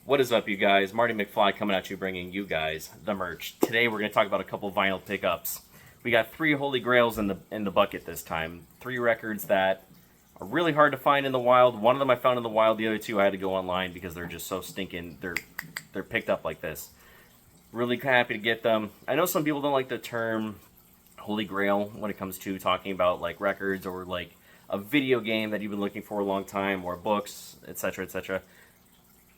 What is up, you guys? Marty McFly coming at you, bringing you guys the merch. Today, we're going to talk about a couple vinyl pickups. We got 3 holy grails in the bucket this time. 3 records that are really hard to find in the wild. One of them I found in the wild. The other 2 I had to go online because they're just so stinking. They're picked up like this. Really happy to get them. I know some people don't like the term holy grail when it comes to talking about like records or like a video game that you've been looking for a long time, or books, etc., etc.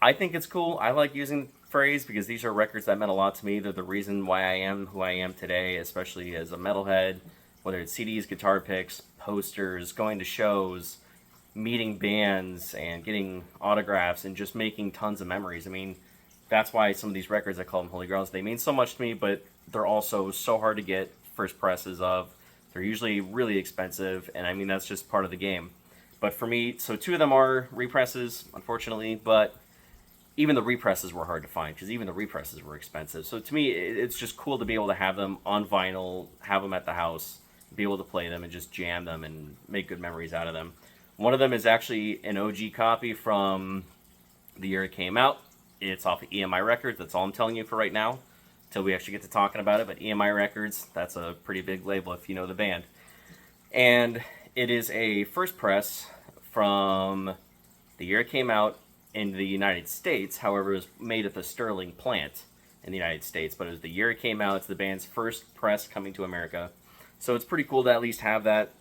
I think it's cool. I like using the phrase because these are records that meant a lot to me. They're the reason why I am who I am today, especially as a metalhead. Whether it's CDs, guitar picks, posters, going to shows, meeting bands, and getting autographs, and just making tons of memories. I mean, that's why some of these records, I call them holy grails. They mean so much to me, but they're also so hard to get first presses of. They're usually really expensive, and I mean, that's just part of the game. But for me, so 2 of them are represses, unfortunately, but even the represses were hard to find because even the represses were expensive. So to me, it's just cool to be able to have them on vinyl, have them at the house, be able to play them and just jam them and make good memories out of them. One of them is actually an OG copy from the year it came out. It's off of EMI Records. That's all I'm telling you for right now until we actually get to talking about it. But EMI Records, that's a pretty big label if you know the band. And it is a first press from the year it came out in the United States. However, it was made at the Sterling plant in the United States, but it was the year it came out. It's the band's first press coming to America. So it's pretty cool to at least have that.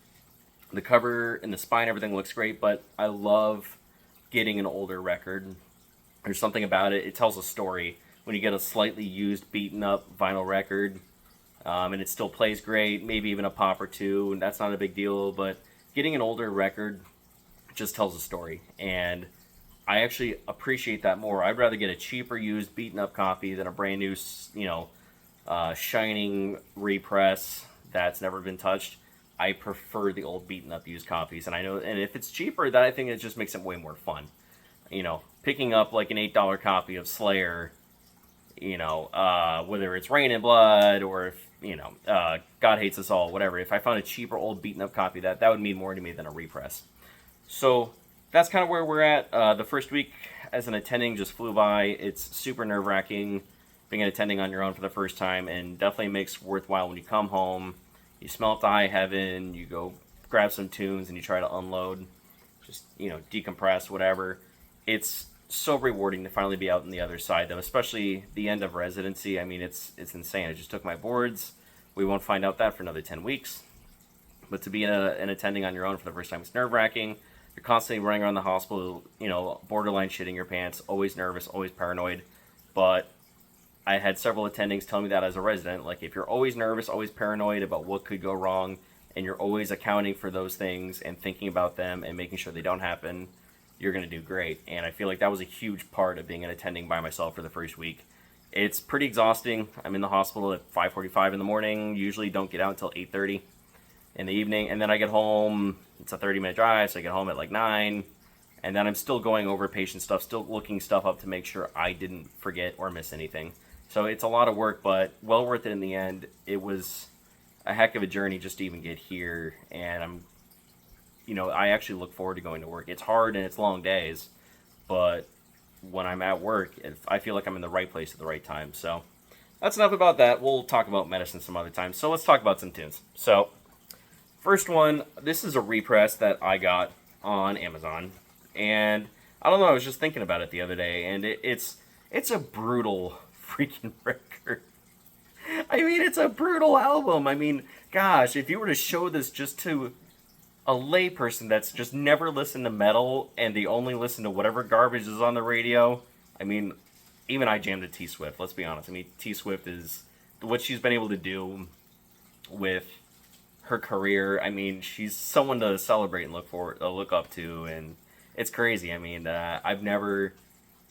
The cover and the spine, everything looks great, but I love getting an older record. There's something about it. It tells a story. When you get a slightly used, beaten up vinyl record, and it still plays great, maybe even a pop or 2, and that's not a big deal, but getting an older record just tells a story. And I actually appreciate that more. I'd rather get a cheaper used, beaten up copy than a brand new, shining repress that's never been touched. I prefer the old beaten up used copies, and I know, and if it's cheaper, that I think it just makes it way more fun. Picking up like an $8 copy of Slayer, whether it's Rain and Blood or if God Hates Us All, whatever. If I found a cheaper old beaten up copy, that would mean more to me than a repress. So that's kind of where we're at. The first week as an attending just flew by. It's super nerve-wracking being an attending on your own for the first time, and definitely makes worthwhile when you come home, you smell up to high heaven, you go grab some tunes, and you try to unload, just, decompress, whatever. It's so rewarding to finally be out on the other side, though, especially the end of residency. I mean, it's insane. I just took my boards. We won't find out that for another 10 weeks. But to be an attending on your own for the first time, it's nerve-wracking. You're constantly running around the hospital, borderline shitting your pants, always nervous, always paranoid. But I had several attendings tell me that as a resident. Like, if you're always nervous, always paranoid about what could go wrong, and you're always accounting for those things and thinking about them and making sure they don't happen, you're going to do great. And I feel like that was a huge part of being an attending by myself for the first week. It's pretty exhausting. I'm in the hospital at 5:45 in the morning. Usually don't get out until 8:30 in the evening. And then I get home. It's a 30-minute drive, so I get home at like 9. And then I'm still going over patient stuff, still looking stuff up to make sure I didn't forget or miss anything. So it's a lot of work, but well worth it in the end. It was a heck of a journey just to even get here. And I actually look forward to going to work. It's hard and it's long days, but when I'm at work, I feel like I'm in the right place at the right time. So that's enough about that. We'll talk about medicine some other time. So let's talk about some tunes. So first one, this is a repress that I got on Amazon, and I don't know, I was just thinking about it the other day, and it's a brutal freaking record. I mean, it's a brutal album. I mean, gosh, if you were to show this just to a layperson that's just never listened to metal and they only listen to whatever garbage is on the radio, I mean, even I jammed to T Swift, let's be honest. I mean, T Swift is what she's been able to do with her career. I mean, she's someone to celebrate and look up to, and it's crazy. I mean, I've never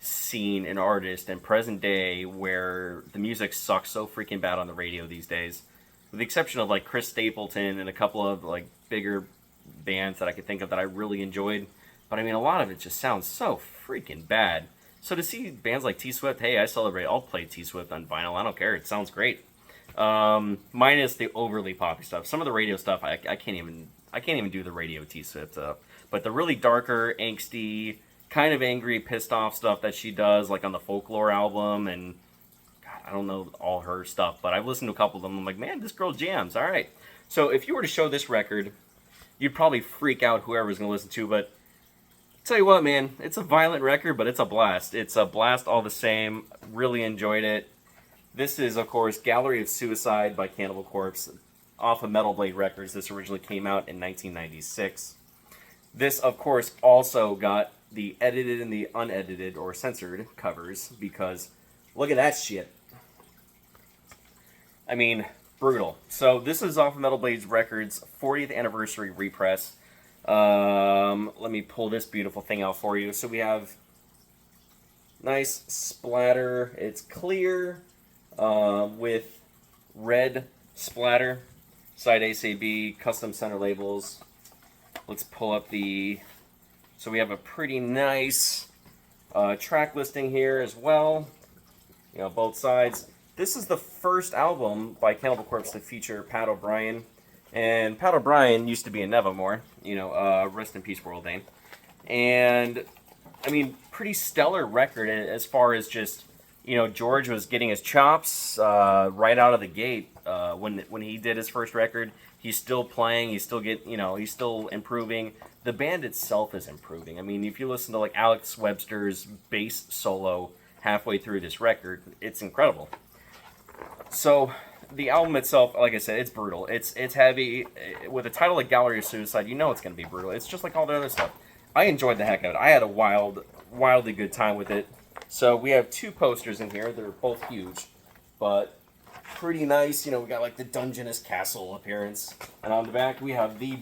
seen an artist in present day where the music sucks so freaking bad on the radio these days, with the exception of like Chris Stapleton and a couple of like bigger bands that I could think of that I really enjoyed. But I mean, a lot of it just sounds so freaking bad. So to see bands like T Swift, hey, I celebrate. I'll play T Swift on vinyl. I don't care. It sounds great. Minus the overly poppy stuff. Some of the radio stuff, I can't even do the radio T Swift stuff. But the really darker, angsty, kind of angry, pissed off stuff that she does, like on the Folklore album, and God, I don't know all her stuff, but I've listened to a couple of them. I'm like, man, this girl jams. All right. So if you were to show this record, you'd probably freak out whoever's going to listen to, but tell you what, man, it's a violent record, but it's a blast. It's a blast all the same. Really enjoyed it. This is, of course, Gallery of Suicide by Cannibal Corpse, off of Metal Blade Records. This originally came out in 1996. This, of course, also got the edited and the unedited or censored covers, because look at that shit. I mean, brutal. So this is off of Metal Blade Records' 40th anniversary repress. Let me pull this beautiful thing out for you. So we have nice splatter. It's clear with red splatter. Side ACB, custom center labels. Let's pull up the... So we have a pretty nice track listing here as well. You know, both sides. This is the first album by Cannibal Corpse to feature Pat O'Brien. And Pat O'Brien used to be in Nevermore. You know, rest in peace, World Dane. And, I mean, pretty stellar record as far as just, you know, George was getting his chops right out of the gate when he did his first record. He's still playing. He's still he's still improving. The band itself is improving. I mean, if you listen to like Alex Webster's bass solo halfway through this record, it's incredible. So the album itself, like I said, it's brutal. It's heavy. With a title like Gallery of Suicide, you know it's going to be brutal. It's just like all the other stuff. I enjoyed the heck out of it. I had a wildly good time with it. So we have two posters in here. They're both huge, but pretty nice. You know, we got like the Dungeness Castle appearance. And on the back, we have the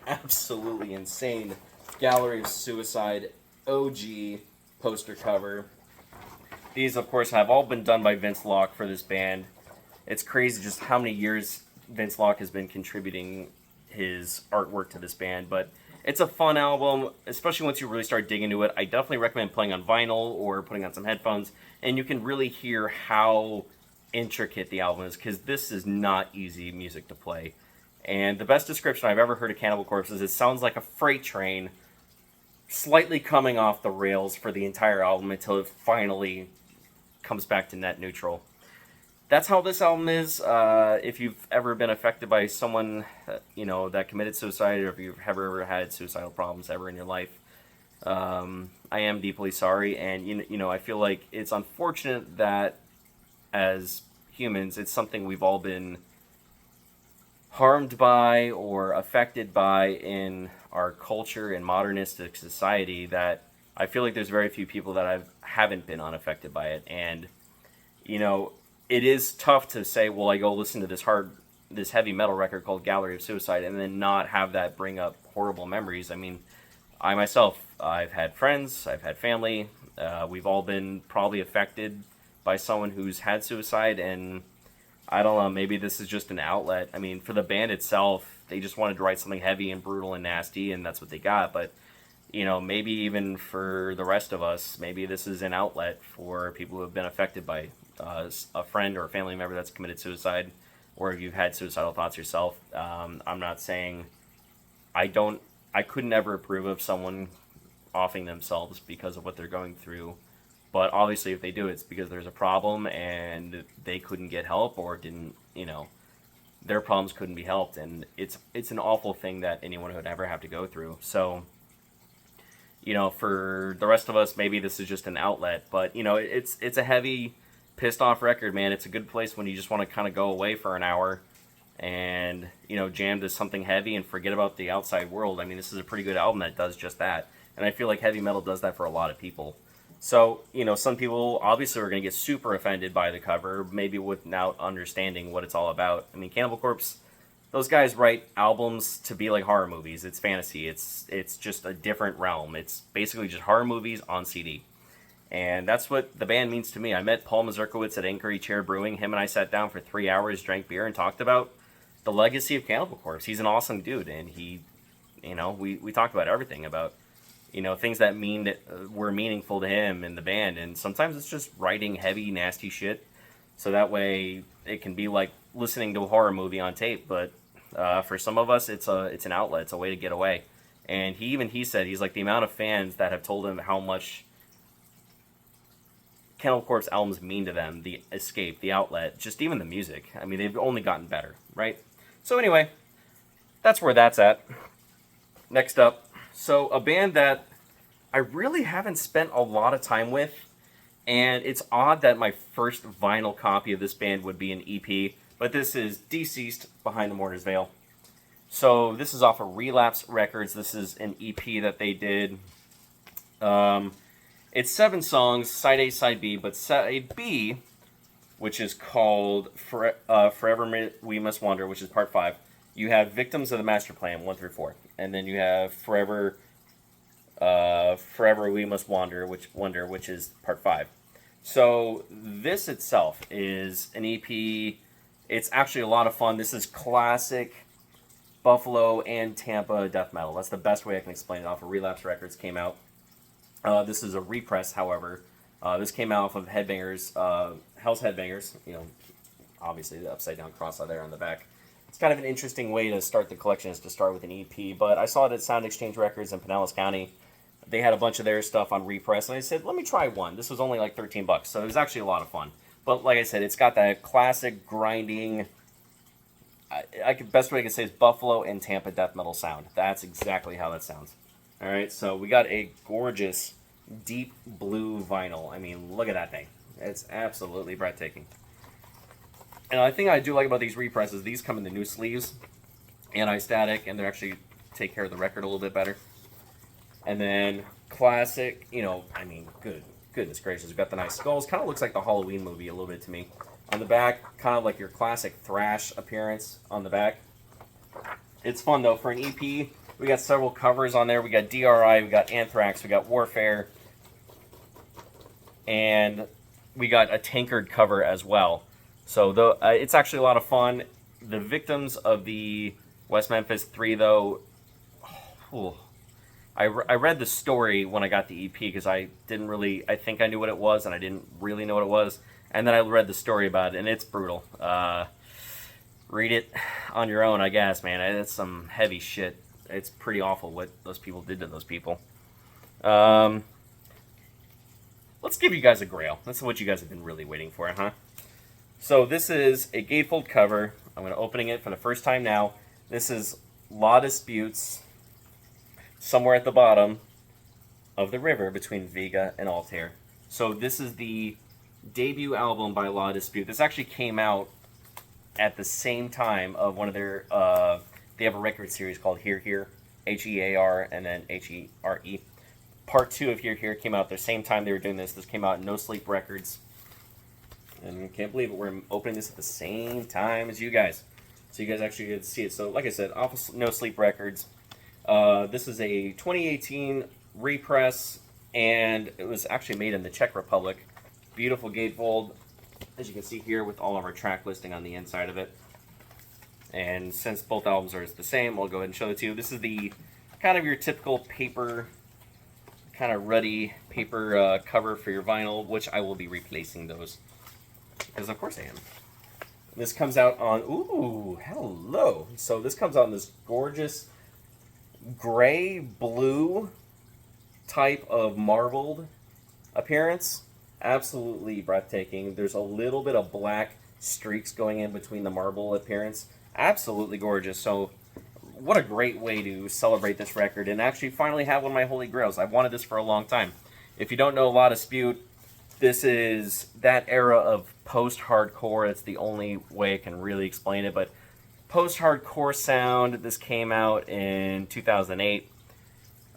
absolutely insane Gallery of Suicide OG poster cover. These, of course, have all been done by Vince Locke for this band. It's crazy just how many years Vince Locke has been contributing his artwork to this band. But it's a fun album, especially once you really start digging into it. I definitely recommend playing on vinyl or putting on some headphones, and you can really hear how intricate the album is, because this is not easy music to play. And the best description I've ever heard of Cannibal Corpse is it sounds like a freight train slightly coming off the rails for the entire album until it finally comes back to net neutral. That's how this album is. If you've ever been affected by someone, that committed suicide, or if you've ever had suicidal problems ever in your life, I am deeply sorry. And I feel like it's unfortunate that as humans, it's something we've all been harmed by or affected by in our culture and modernistic society, that I feel like there's very few people that haven't been unaffected by it. And it is tough to say, well, I go listen to this heavy metal record called Gallery of Suicide and then not have that bring up horrible memories. I mean, I myself, I've had friends, I've had family, we've all been probably affected by someone who's had suicide, and I don't know, maybe this is just an outlet. I mean, for the band itself, they just wanted to write something heavy and brutal and nasty, and that's what they got. But maybe even for the rest of us, maybe this is an outlet for people who have been affected by a friend or a family member that's committed suicide, or if you've had suicidal thoughts yourself. I'm not saying I could never approve of someone offing themselves because of what they're going through, but obviously if they do, it's because there's a problem and they couldn't get help, or didn't, their problems couldn't be helped, and it's an awful thing that anyone would ever have to go through. So for the rest of us, maybe this is just an outlet, but it's a heavy, pissed off record, man. It's a good place when you just want to kind of go away for an hour and jam to something heavy and forget about the outside world. I mean, this is a pretty good album that does just that, and I feel like heavy metal does that for a lot of people. So some people obviously are going to get super offended by the cover, maybe without understanding what it's all about. I mean, Cannibal Corpse, those guys write albums to be like horror movies. It's fantasy. It's just a different realm. It's basically just horror movies on CD. And that's what the band means to me. I met Paul Mazurkowitz at Inquiry Chair Brewing. Him and I sat down for 3 hours, drank beer, and talked about the legacy of Cannibal Corpse. He's an awesome dude, and we talked about everything, about things that were meaningful to him and the band. And sometimes it's just writing heavy, nasty shit, so that way it can be like listening to a horror movie on tape. But for some of us, it's an outlet. It's a way to get away. And he said, he's like, the amount of fans that have told him how much Cannibal Corpse albums mean to them, the escape, the outlet, just even the music. I mean, they've only gotten better, right? So anyway, that's where that's at. Next up, so a band that I really haven't spent a lot of time with, and it's odd that my first vinyl copy of this band would be an EP, but this is Deceased, Behind the Mourner's Veil. So this is off of Relapse Records. This is an EP that they did. It's 7 songs, side A, side B, but side B, which is called Forever We Must Wander, which is part 5. You have Victims of the Master Plan, 1 through 4. And then you have Forever We Must Wander, which is part 5. So this itself is an EP. It's actually a lot of fun. This is classic Buffalo and Tampa death metal. That's the best way I can explain it. Off of Relapse Records came out. This is a repress, however. This came out off of Headbangers, Hell's Headbangers. You know, obviously the upside down cross out there on the back. It's kind of an interesting way to start the collection, is to start with an EP. But I saw it at Sound Exchange Records in Pinellas County. They had a bunch of their stuff on repress, and I said, let me try one. This was only like $13, so it was actually a lot of fun. But like I said, it's got that classic grinding, best way I can say is Buffalo and Tampa death metal sound. That's exactly how that sounds. All right, so we got a gorgeous deep blue vinyl. I mean, look at that thing. It's absolutely breathtaking. And the thing I do like about these represses, these come in the new sleeves, anti-static, and they actually take care of the record a little bit better. And then classic, you know, I mean, goodness gracious, we've got the nice skulls. Kind of looks like the Halloween movie a little bit to me. On the back, kind of like your classic thrash appearance on the back. It's fun, though. For an EP, we got several covers on there. We got DRI, we got Anthrax, we got Warfare, and we got a Tankard cover as well. So it's actually a lot of fun. The Victims of the West Memphis 3, though, I read the story when I got the EP because I think I knew what it was, and I didn't really know what it was. And then I read the story about it, and it's brutal. Read it on your own, I guess, man. It's some heavy shit. It's pretty awful what those people did to those people. Let's give you guys a Grail. That's what you guys have been really waiting for, huh? So this is a gatefold cover. I'm going to opening it for the first time now. This is Law Disputes, somewhere at the bottom of the river between Vega and Altair. So this is the debut album by Law Dispute. This actually came out at the same time of one of their... they have a record series called Here Here, H-E-A-R, and then H-E-R-E. Part 2 of Here Here came out at the same time they were doing this. This came out in No Sleep Records. And I can't believe it. We're opening this at the same time as you guys. So you guys actually get to see it. So like I said, off of No Sleep Records. This is a 2018 repress, and it was actually made in the Czech Republic. Beautiful gatefold, as you can see here, with all of our track listing on the inside of it. And since both albums are the same, I'll go ahead and show it to you. This is the kind of your typical paper, kind of ruddy paper cover for your vinyl, which I will be replacing those. Because of course I am. This comes out on, ooh, hello. So this comes out in this gorgeous gray blue type of marbled appearance. Absolutely breathtaking. There's a little bit of black streaks going in between the marble appearance. Absolutely gorgeous. So what a great way to celebrate this record and actually finally have one of my holy grails. I've wanted this for a long time. If you don't know Law Dispute, this is that era of post-hardcore. It's the only way I can really explain it, but post-hardcore sound. This came out in 2008,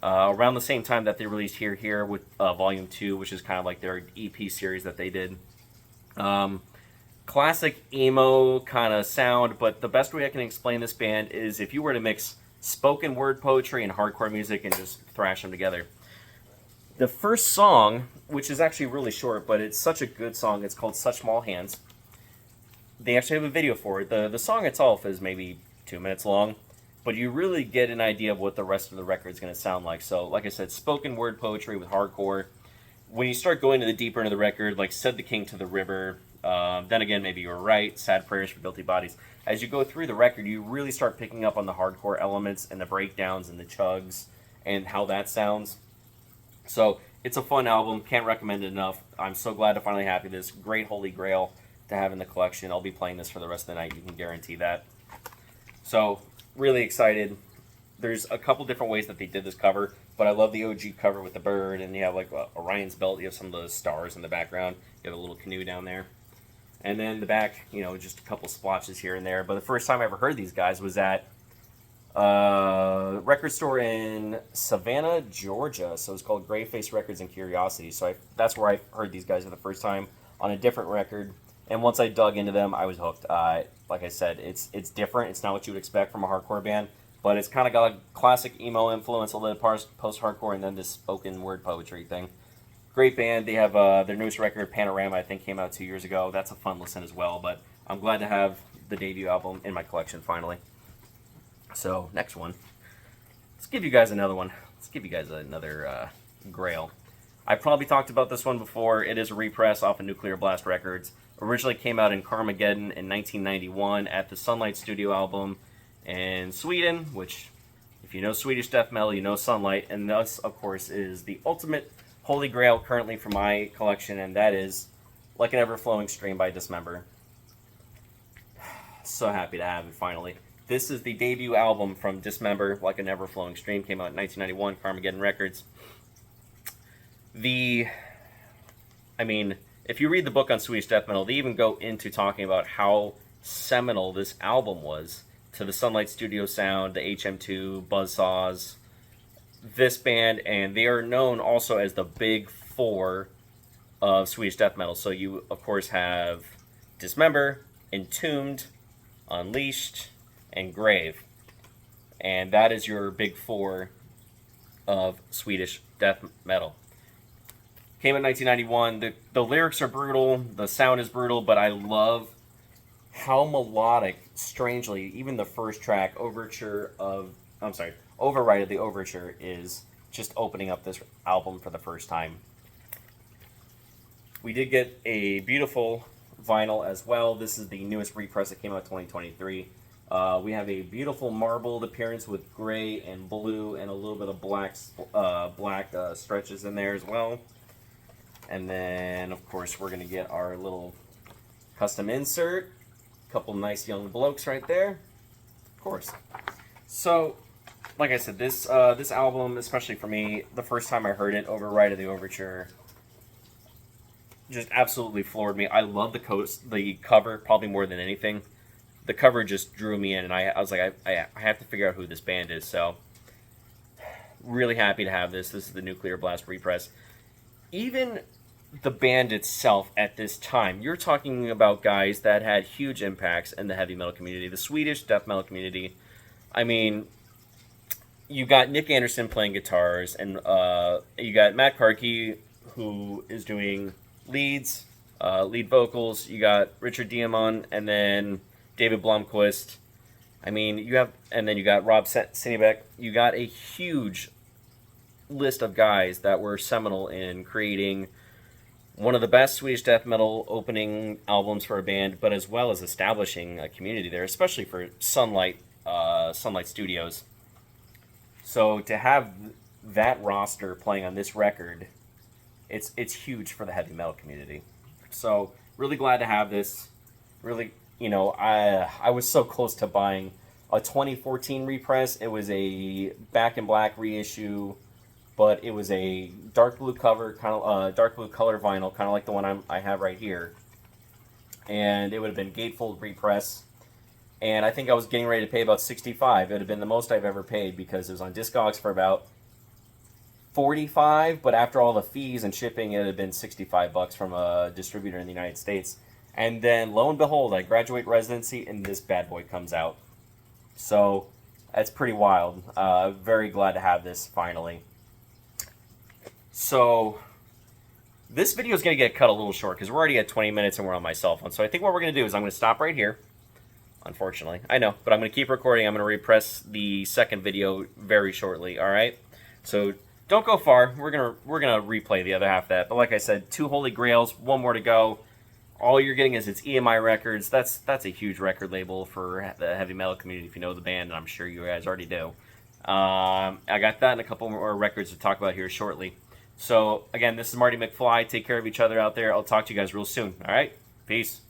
around the same time that they released Here Here with Volume 2, which is kind of like their EP series that they did. Classic emo kind of sound, but the best way I can explain this band is if you were to mix spoken word poetry and hardcore music and just thrash them together. The first song, which is actually really short, but it's such a good song, it's called Such Small Hands. They actually have a video for it. The song itself is maybe 2 minutes long, but you really get an idea of what the rest of the record is going to sound like. So, like I said, spoken word poetry with hardcore. When you start going to the deeper into the record, like Said the King to the River, Then Again, Maybe You're Right, Sad Prayers for Guilty Bodies. As you go through the record, you really start picking up on the hardcore elements and the breakdowns and the chugs. and how that sounds. So it's a fun album. Can't recommend it enough. I'm so glad to finally have this great Holy Grail to have in the collection. I'll be playing this for the rest of the night. You can guarantee that. So really excited. There's a couple different ways that they did this cover, but I love the OG cover with the bird, and you have like Orion's belt. You have some of those stars in the background. You have a little canoe down there. And then the back, you know, just a couple splotches here and there. But the first time I ever heard these guys was at a record store in Savannah, Georgia. So it's called Grayface Records and Curiosities. So that's where I heard these guys for the first time on a different record. And once I dug into them, I was hooked. Like I said, it's different. It's not what you would expect from a hardcore band. But it's kind of got a classic emo influence, a little post-hardcore, and then this spoken word poetry thing. Great band. They have their newest record, Panorama, I think came out 2 years ago. That's a fun listen as well. But I'm glad to have the debut album in my collection finally. So, next one. Let's give you guys another one. Let's give you guys another Grail. I probably talked about this one before. It is a repress off of Nuclear Blast Records. Originally came out in Carmageddon in 1991 at the Sunlight Studio album in Sweden, which, if you know Swedish death metal, you know Sunlight. And this, of course, is the ultimate Holy Grail currently for my collection, and that is Like an Ever-Flowing Stream by Dismember. So happy to have it finally. This is the debut album from Dismember, Like an Ever-Flowing Stream. Came out in 1991, Carmageddon Records. I mean, if you read the book on Swedish death metal, they even go into talking about how seminal this album was to the Sunlight Studio sound, the HM2, Buzzsaws, this band, and they are known also as the Big Four of Swedish death metal. So you, of course, have Dismember, Entombed, Unleashed, and Grave. And that is your Big Four of Swedish death metal. Came in 1991. The lyrics are brutal, the sound is brutal, but I love how melodic, strangely, even the first track, Override of the Overture, is just opening up this album for the first time. We did get a beautiful vinyl as well. This is the newest repress that came out in 2023. We have a beautiful marbled appearance with gray and blue and a little bit of black stretches in there as well. And then, of course, we're going to get our little custom insert. A couple nice young blokes right there. Of course. So, like I said, this album, especially for me, the first time I heard it, Override of the Overture, just absolutely floored me. I love the cover probably more than anything. The cover just drew me in, and I was like, I have to figure out who this band is. So, really happy to have this. This is the Nuclear Blast repress. Even the band itself at this time, you're talking about guys that had huge impacts in the heavy metal community, the Swedish death metal community. I mean, you got Nick Anderson playing guitars, and you got Matt Karki, who is doing lead vocals. You got Richard Diamond, and then David Blomqvist. I mean, you got Rob Sinnebeck. You got a huge list of guys that were seminal in creating one of the best Swedish death metal opening albums for a band, but as well as establishing a community there, especially for Sunlight Studios. So to have that roster playing on this record, it's huge for the heavy metal community. So really glad to have this. Really, I was so close to buying a 2014 repress. It was a Back in Black reissue, but it was a dark blue cover, kind of dark blue color vinyl, kind of like the one I have right here. And it would have been gatefold repress. And I think I was getting ready to pay about $65. It would have been the most I've ever paid because it was on Discogs for about $45, but after all the fees and shipping, it would have been $65 from a distributor in the United States. And then, lo and behold, I graduate residency, and this bad boy comes out. So, that's pretty wild. Very glad to have this finally. So, this video is going to get cut a little short because we're already at 20 minutes and we're on my cell phone. So I think what we're going to do is I'm going to stop right here. Unfortunately. I know, but I'm going to keep recording. I'm going to repress the second video very shortly, alright? So, don't go far. We're gonna replay the other half of that. But like I said, 2 Holy Grails, 1 more to go. All you're getting is its EMI Records. That's a huge record label for the heavy metal community if you know the band, and I'm sure you guys already do. I got that and a couple more records to talk about here shortly. So again, this is Marty McFly. Take care of each other out there. I'll talk to you guys real soon. All right, peace.